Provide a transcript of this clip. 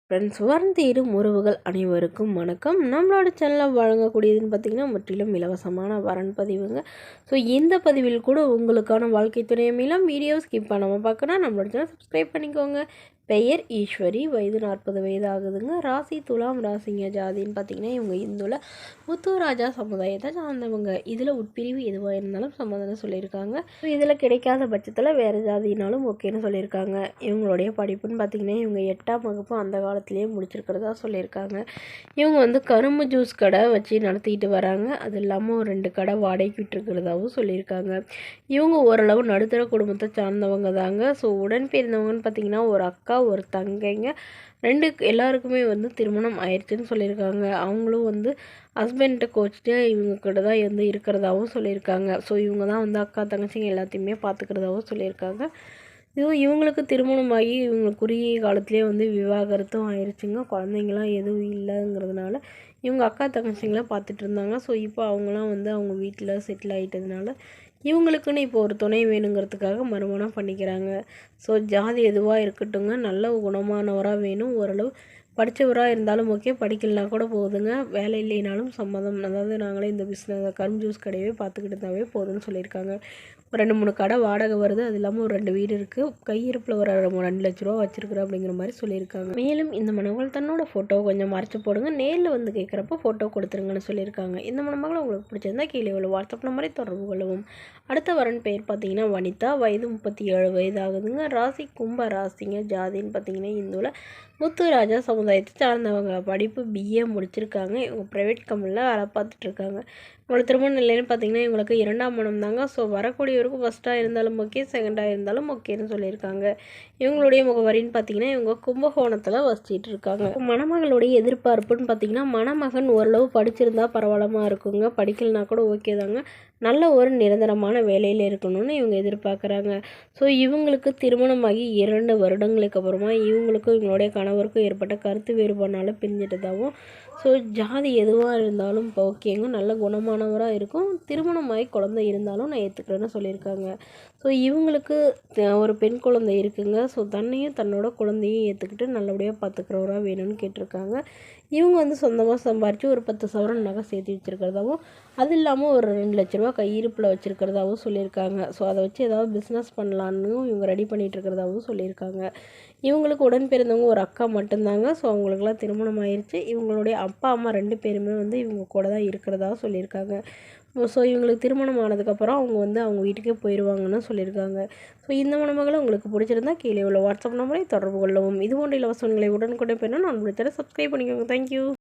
Friends, வருந்தேறும் உறவுகள் அனைவருக்கும் வணக்கம். நம்மளோட சேனலில் வழங்கக்கூடியதுன்னு பார்த்திங்கன்னா முற்றிலும் இலவசமான வரன் பதிவுங்க. ஸோ இந்த பதிவில் கூட உங்களுக்கான வாழ்க்கை துணை அமையலாம். வீடியோ ஸ்கிப் பண்ணாமல் பார்க்கணும், நம்மளோட சேனல் சப்ஸ்கிரைப் பண்ணிக்கோங்க. பெயர் ஈஸ்வரி, வயது 40 வயது ஆகுதுங்க. ராசி துலாம் ராசிங்க. ஜாதின்னு பார்த்திங்கன்னா இவங்க இந்துல முத்துராஜா சமுதாயத்தை சார்ந்தவங்க. இதில் உட்பிரிவு எதுவாக இருந்தாலும் சம்மதம்னு சொல்லியிருக்காங்க. இதில் கிடைக்காத பட்சத்தில் வேறு ஜாதினாலும் ஓகேன்னு சொல்லியிருக்காங்க. இவங்களுடைய படிப்புன்னு பார்த்திங்கன்னா இவங்க 8ஆம் வகுப்பு அந்த காலத்திலேயே முடிச்சிருக்கிறதா சொல்லியிருக்காங்க. இவங்க கரும்பு ஜூஸ் கடை வச்சு நடத்திக்கிட்டு வராங்க. அது இல்லாமல் ஒரு 2 கடை வாடகைக்கு விட்டுருக்கிறதாகவும் சொல்லியிருக்காங்க. இவங்க ஓரளவு நடுத்தர குடும்பத்தை சார்ந்தவங்க தாங்க. ஸோ உடன் பிறந்தவங்கன்னு பார்த்திங்கன்னா ஒரு அக்கா, ஒரு தங்கைங்க. எல்லாருக்குமே திருமணம் ஆயிடுச்சுன்னு சொல்லியிருக்காங்க. அவங்களும் ஹஸ்பண்ட்டை கோச்சிட்டு இவங்க கூட தான் இருக்கிறதாகவும் சொல்லியிருக்காங்க. ஸோ இவங்க தான் அக்கா தங்கச்சிங்க எல்லாத்தையுமே பார்த்துக்கிறதாகவும் சொல்லியிருக்காங்க. இவங்களுக்கு திருமணமாகி இவங்க குறுகிய காலத்திலே விவாகரத்தும் ஆயிடுச்சுங்க. குழந்தைங்களாம் எதுவும் இல்லைங்கிறதுனால இவங்க அக்கா தங்கச்சிங்களாம் பார்த்துட்டு இருந்தாங்க. ஸோ இப்போ அவங்களாம் அவங்க வீட்டில் செட்டில் ஆகிட்டதுனால இவங்களுக்குன்னு இப்போ ஒரு துணை வேணுங்கிறதுக்காக மறுமணம் பண்ணிக்கிறாங்க. ஸோ ஜாதி எதுவாக இருக்கட்டுங்க, நல்ல குணமானவராக வேணும். ஓரளவு படித்தவராக இருந்தாலும் ஓகே, படிக்கலனா கூட போகுதுங்க. வேலை இல்லைனாலும் சம்மதம். அதாவது நாங்களே இந்த பிஸ்னஸ் கரும்பு ஜூஸ் கடையவே பார்த்துக்கிட்டுதாவே போதும்னு சொல்லியிருக்காங்க. 2-3 கடை வாடகை வருது. அது இல்லாமல் ஒரு 2 வீடு இருக்குது. கையிருப்பில் ஒரு 2 லட்ச ரூபா வச்சுருக்குறேன் அப்படிங்கிற மாதிரி சொல்லியிருக்காங்க. மேலும் இந்த மணமகள் தன்னோட ஃபோட்டோவை கொஞ்சம் மறைச்சி போடுங்க, நேரில் கேட்குறப்போ ஃபோட்டோ கொடுத்துருங்கன்னு சொல்லியிருக்காங்க. இந்த மணமகளை உங்களுக்கு பிடிச்சிருந்தா கீழே உள்ள வாட்ஸ்அப் நம்பரை தொடர்பு கொள்ளவும். அடுத்த வரன் பெயர் பார்த்தீங்கன்னா வனிதா, வயது 37 வயது ஆகுதுங்க. ராசி கும்ப ராசிங்க. ஜாதின்னு பார்த்தீங்கன்னா இந்துவில் முத்துராஜா சமுதாயத்தை சார்ந்தவங்க. படிப்பு பிஏ முடிச்சிருக்காங்க. இவங்க ப்ரைவேட் கம்பெனியில் வேலை பார்த்துட்ருக்காங்க. இவங்களோட திருமண நிலைன்னு பார்த்தீங்கன்னா இவங்களுக்கு 2ஆம் மனம் தாங்க. ஸோ வரக்கூடியவருக்கும் ஃபஸ்ட்டாக இருந்தாலும் ஓகே, செகண்டாக இருந்தாலும் ஓகேன்னு சொல்லியிருக்காங்க. இவங்களுடைய முகவரின்னு பார்த்தீங்கன்னா இவங்க கும்பகோணத்தில் வசிச்சிட்டு இருக்காங்க. மணமகளுடைய எதிர்பார்ப்புன்னு பார்த்தீங்கன்னா மணமகன் ஓரளவு படிச்சிருந்தா பரவாயில்லமாக இருக்குங்க. படிக்கலைனா கூட ஓகே தாங்க. நல்ல ஒரு நிரந்தரமான வேலையில் இருக்கணும்னு இவங்க எதிர்பார்க்குறாங்க. ஸோ இவங்களுக்கு திருமணமாகி 2 வருடங்களுக்கு அப்புறமா இவங்களுக்கும் இவங்களுடைய கணவருக்கும் ஏற்பட்ட கருத்து வேறுபாடுனால பிரிஞ்சிட்டதாகவும், ஸோ ஜாதி எதுவாக இருந்தாலும் இப்போ ஓகேங்க, நல்ல குணமானவராக இருக்கும். திருமணமாகி குழந்தை இருந்தாலும் நான் ஏற்றுக்கிறேன்னு சொல்லியிருக்காங்க. ஸோ இவங்களுக்கு ஒரு பெண் குழந்தை இருக்குங்க. ஸோ தன்னையும் தன்னோட குழந்தையும் ஏற்றுக்கிட்டு நல்லபடியாக பார்த்துக்கிறவராக வேணும்னு கேட்டிருக்காங்க. இவங்க சொந்தமாக சம்பாரித்து ஒரு 10 சவரன் நகை சேர்த்து வச்சுருக்கிறதாவும், அது இல்லாமல் ஒரு 2 லட்ச ரூபா கையிருப்பில் வச்சுருக்கிறதாவும் சொல்லியிருக்காங்க. ஸோ அதை வச்சு ஏதாவது பிஸ்னஸ் பண்ணலான்னு இவங்க ரெடி பண்ணிகிட்டு இருக்கிறதாவும் சொல்லியிருக்காங்க. இவங்களுக்கு உடன் பிறந்தவங்க ஒரு அக்கா மட்டும்தாங்க. ஸோ அவங்களுக்குலாம் திருமணம் ஆயிடுச்சு. இவங்களுடைய அப்பா அம்மா 2 பேருமே இவங்க கூட தான் இருக்கிறதா சொல்லியிருக்காங்க. ஸோ இவங்களுக்கு திருமணம் ஆனதுக்கப்புறம் அவங்க அவங்க வீட்டுக்கே போயிடுவாங்கன்னு சொல்லியிருக்காங்க. ஸோ இந்த மணமகளை உங்களுக்கு பிடிச்சிருந்தா கீழே உள்ள வாட்ஸ்அப் நம்பரை தொடர்பு கொள்ளவும். இது போன்ற இலவசங்களை உடனுக்குடன் பெறணும் நான் சப்ஸ்கிரைப் பண்ணிக்கோங்க. தேங்க்யூ.